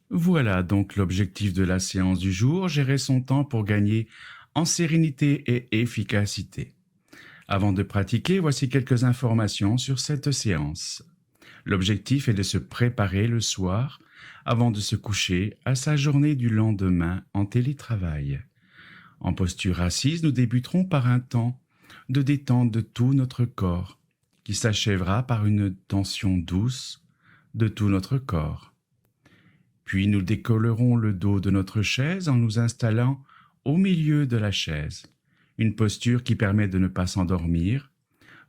Voilà donc l'objectif de la séance du jour, gérer son temps pour gagner en sérénité et efficacité. Avant de pratiquer, voici quelques informations sur cette séance. L'objectif est de se préparer le soir, avant de se coucher, à sa journée du lendemain en télétravail. En posture assise, nous débuterons par un temps de détente de tout notre corps, qui s'achèvera par une tension douce de tout notre corps. Puis nous décollerons le dos de notre chaise en nous installant au milieu de la chaise, une posture qui permet de ne pas s'endormir.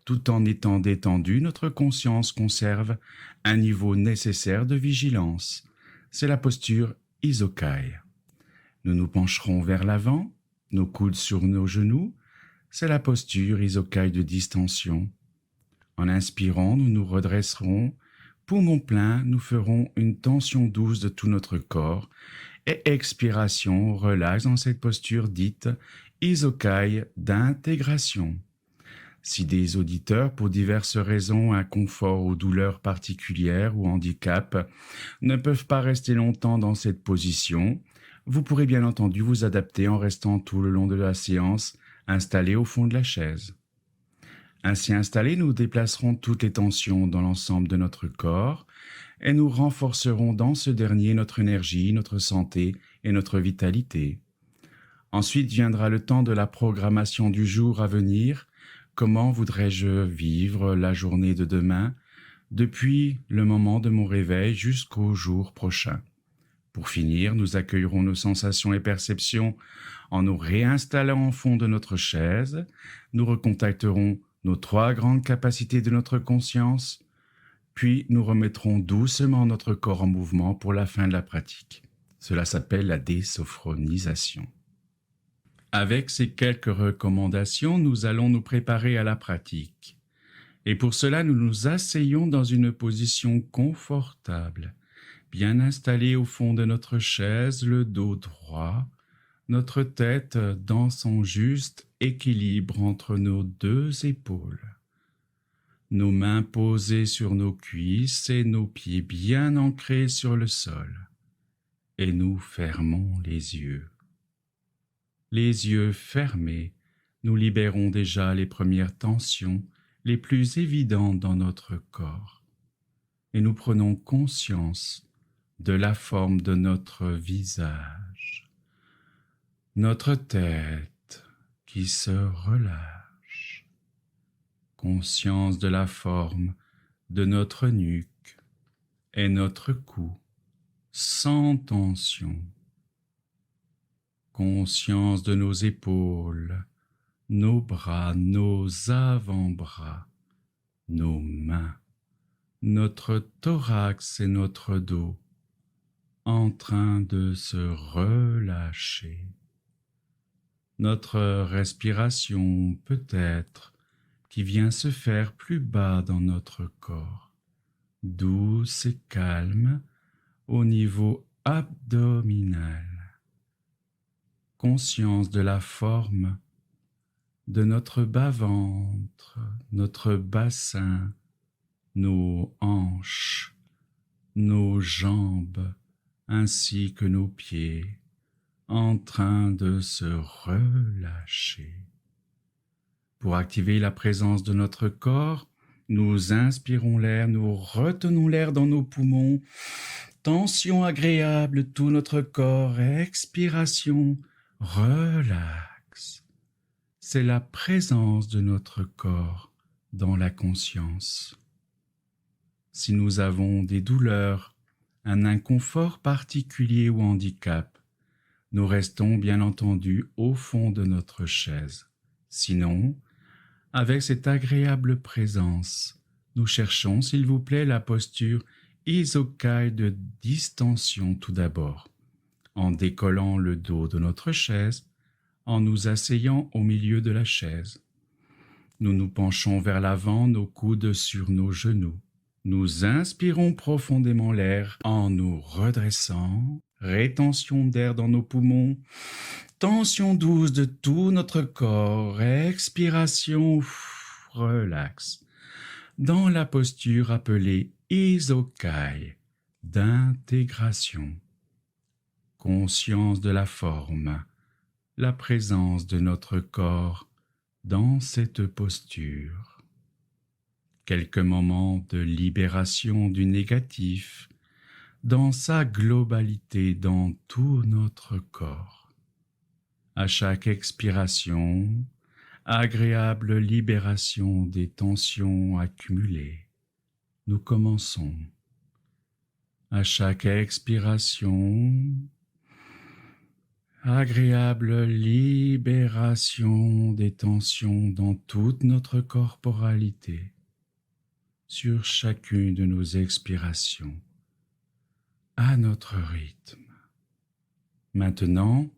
Tout en étant détendu, notre conscience conserve un niveau nécessaire de vigilance. C'est la posture Isokai. Nous nous pencherons vers l'avant, nos coudes sur nos genoux. C'est la posture Isokai de distension. En inspirant, nous nous redresserons. Poumon plein, nous ferons une tension douce de tout notre corps. Et expiration, relax dans cette posture dite Isokai d'intégration. Si des auditeurs, pour diverses raisons, inconfort ou douleurs particulières ou handicap, ne peuvent pas rester longtemps dans cette position, vous pourrez bien entendu vous adapter en restant tout le long de la séance installé au fond de la chaise. Ainsi installés, nous déplacerons toutes les tensions dans l'ensemble de notre corps et nous renforcerons dans ce dernier notre énergie, notre santé et notre vitalité. Ensuite viendra le temps de la programmation du jour à venir. Comment voudrais-je vivre la journée de demain, depuis le moment de mon réveil jusqu'au jour prochain? Pour finir, nous accueillerons nos sensations et perceptions en nous réinstallant au fond de notre chaise. Nous recontacterons nos 3 grandes capacités de notre conscience, puis nous remettrons doucement notre corps en mouvement pour la fin de la pratique. Cela s'appelle la désophronisation. Avec ces quelques recommandations, nous allons nous préparer à la pratique. Et pour cela, nous nous asseyons dans une position confortable, bien installée au fond de notre chaise, le dos droit, notre tête dans son juste équilibre entre nos 2 épaules. Nos mains posées sur nos cuisses et nos pieds bien ancrés sur le sol. Et nous fermons les yeux. Les yeux fermés, nous libérons déjà les premières tensions les plus évidentes dans notre corps. Et nous prenons conscience de la forme de notre visage, notre tête qui se relâche, conscience de la forme de notre nuque et notre cou, sans tension. Conscience de nos épaules, nos bras, nos avant-bras, nos mains, notre thorax et notre dos, en train de se relâcher. Notre respiration peut-être qui vient se faire plus bas dans notre corps, douce et calme au niveau abdominal. Conscience de la forme de notre bas-ventre, notre bassin, nos hanches, nos jambes, ainsi que nos pieds, en train de se relâcher. Pour activer la présence de notre corps, nous inspirons l'air, nous retenons l'air dans nos poumons, tension agréable, tout notre corps, expiration, relax. C'est la présence de notre corps dans la conscience. Si nous avons des douleurs, un inconfort particulier ou handicap, nous restons bien entendu au fond de notre chaise. Sinon, avec cette agréable présence, nous cherchons, s'il vous plaît, la posture Isokai de distension tout d'abord, en décollant le dos de notre chaise, en nous asseyant au milieu de la chaise. Nous nous penchons vers l'avant, nos coudes sur nos genoux. Nous inspirons profondément l'air en nous redressant, rétention d'air dans nos poumons, tension douce de tout notre corps, expiration, relax, dans la posture appelée Isokai d'intégration. conscience de la forme, la présence de notre corps dans cette posture. Quelques moments de libération du négatif dans sa globalité dans tout notre corps. À chaque expiration, agréable libération des tensions accumulées. Nous commençons. À chaque expiration, agréable libération des tensions dans toute notre corporalité, sur chacune de nos expirations, à notre rythme. Maintenant,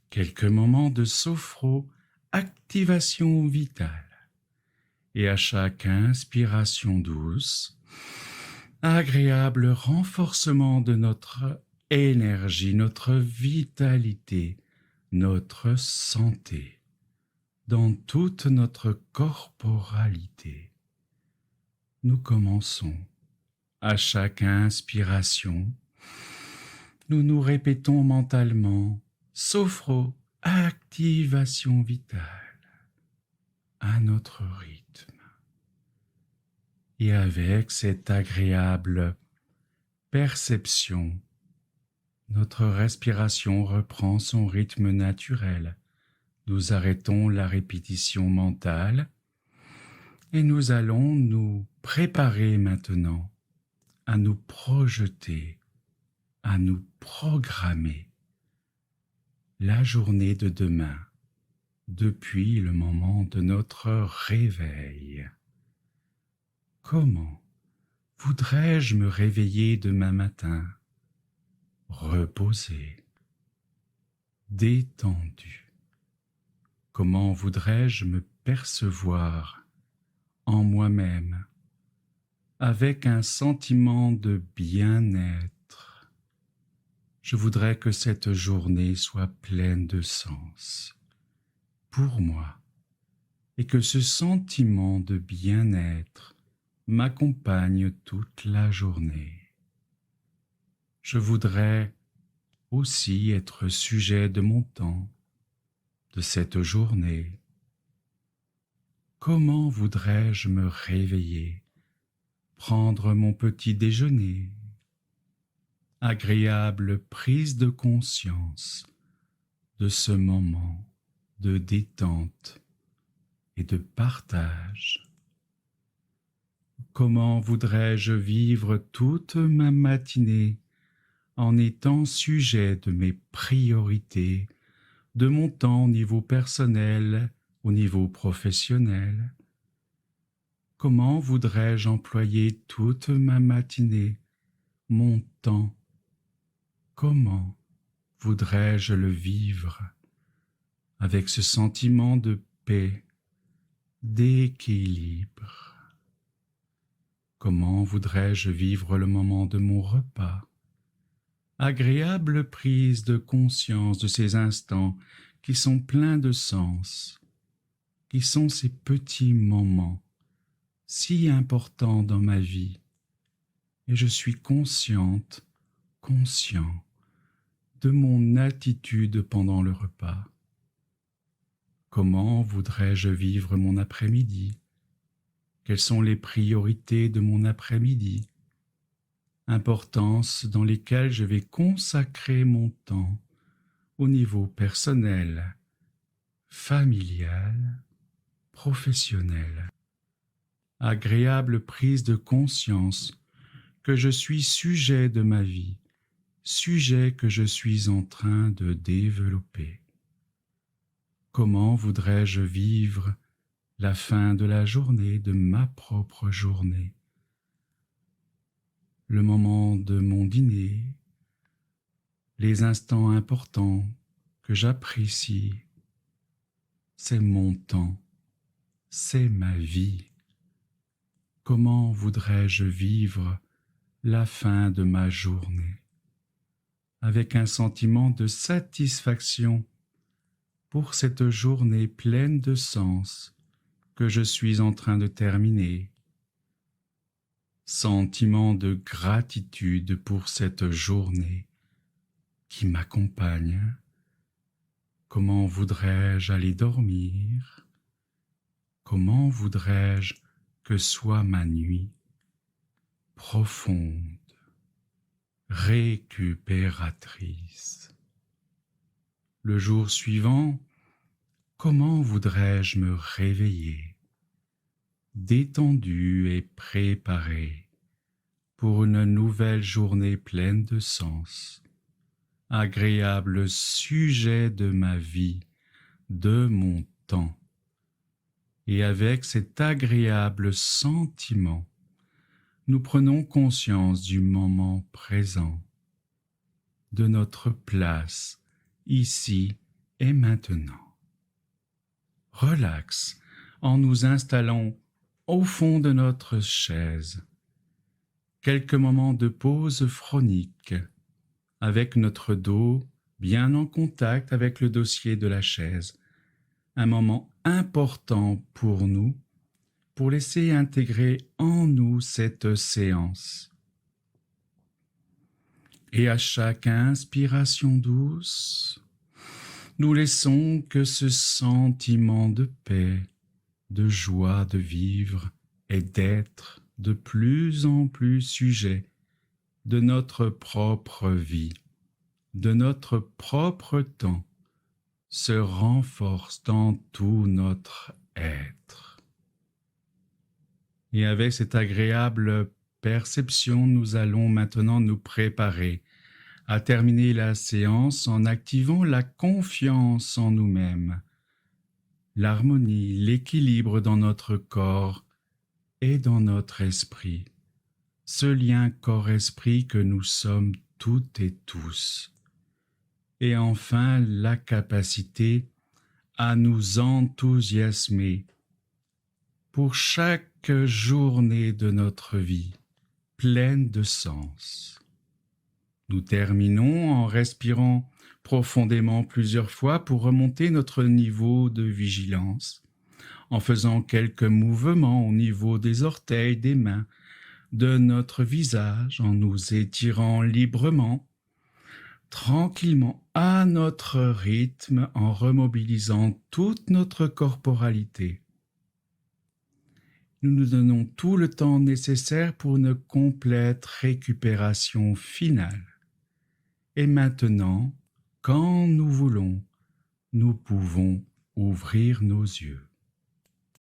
quelques moments de sophro-activation vitale. Et à chaque inspiration douce, agréable renforcement de notre énergie, notre vitalité, notre santé, dans toute notre corporalité. Nous commençons. À chaque inspiration, nous nous répétons mentalement sophro-activation vitale à notre rythme. Et avec cette agréable perception, notre respiration reprend son rythme naturel. Nous arrêtons la répétition mentale et nous allons nous préparer maintenant à nous projeter, à nous programmer la journée de demain depuis le moment de notre réveil. Comment voudrais-je me réveiller demain matin? Reposé, détendu. Comment voudrais-je me percevoir en moi-même avec un sentiment de bien-être? Je voudrais que cette journée soit pleine de sens pour moi et que ce sentiment de bien-être m'accompagne toute la journée. Je voudrais aussi être sujet de mon temps, de cette journée. Comment voudrais-je me réveiller, prendre mon petit déjeuner? Agréable prise de conscience de ce moment de détente et de partage. Comment voudrais-je vivre toute ma matinée en étant sujet de mes priorités, de mon temps au niveau personnel, au niveau professionnel? Comment voudrais-je employer toute ma matinée, mon temps? Comment voudrais-je le vivre avec ce sentiment de paix, d'équilibre? Comment voudrais-je vivre le moment de mon repas? Agréable prise de conscience de ces instants qui sont pleins de sens, qui sont ces petits moments si importants dans ma vie. Et je suis conscient de mon attitude pendant le repas. Comment voudrais-je vivre mon après-midi? Quelles sont les priorités de mon après-midi? Importance dans lesquelles je vais consacrer mon temps au niveau personnel, familial, professionnel. Agréable prise de conscience que je suis sujet de ma vie, sujet que je suis en train de développer. Comment voudrais-je vivre la fin de la journée, de ma propre journée? Le moment de mon dîner, les instants importants que j'apprécie, c'est mon temps, c'est ma vie. Comment voudrais-je vivre la fin de ma journée avec un sentiment de satisfaction pour cette journée pleine de sens que je suis en train de terminer. Sentiment de gratitude pour cette journée qui m'accompagne. Comment voudrais-je aller dormir? Comment voudrais-je que soit ma nuit profonde, récupératrice? Le jour suivant, comment voudrais-je me réveiller, détendu et préparé pour une nouvelle journée pleine de sens, agréable sujet de ma vie, de mon temps, et avec cet agréable sentiment, nous prenons conscience du moment présent, de notre place ici et maintenant. Relax en nous installant au fond de notre chaise. Quelques moments de pause phronique avec notre dos bien en contact avec le dossier de la chaise. Un moment important pour nous, pour laisser intégrer en nous cette séance. Et à chaque inspiration douce, nous laissons que ce sentiment de paix, de joie de vivre et d'être de plus en plus sujet de notre propre vie, de notre propre temps, se renforce dans tout notre être. Et avec cette agréable perception, nous allons maintenant nous préparer à terminer la séance en activant la confiance en nous-mêmes, l'harmonie, l'équilibre dans notre corps et dans notre esprit, ce lien corps-esprit que nous sommes toutes et tous. Et enfin, la capacité à nous enthousiasmer pour chaque journée de notre vie, pleine de sens. Nous terminons en respirant profondément plusieurs fois pour remonter notre niveau de vigilance, en faisant quelques mouvements au niveau des orteils, des mains, de notre visage, en nous étirant librement, tranquillement, à notre rythme, en remobilisant toute notre corporalité. Nous nous donnons tout le temps nécessaire pour une complète récupération finale. Et maintenant, quand nous voulons, nous pouvons ouvrir nos yeux.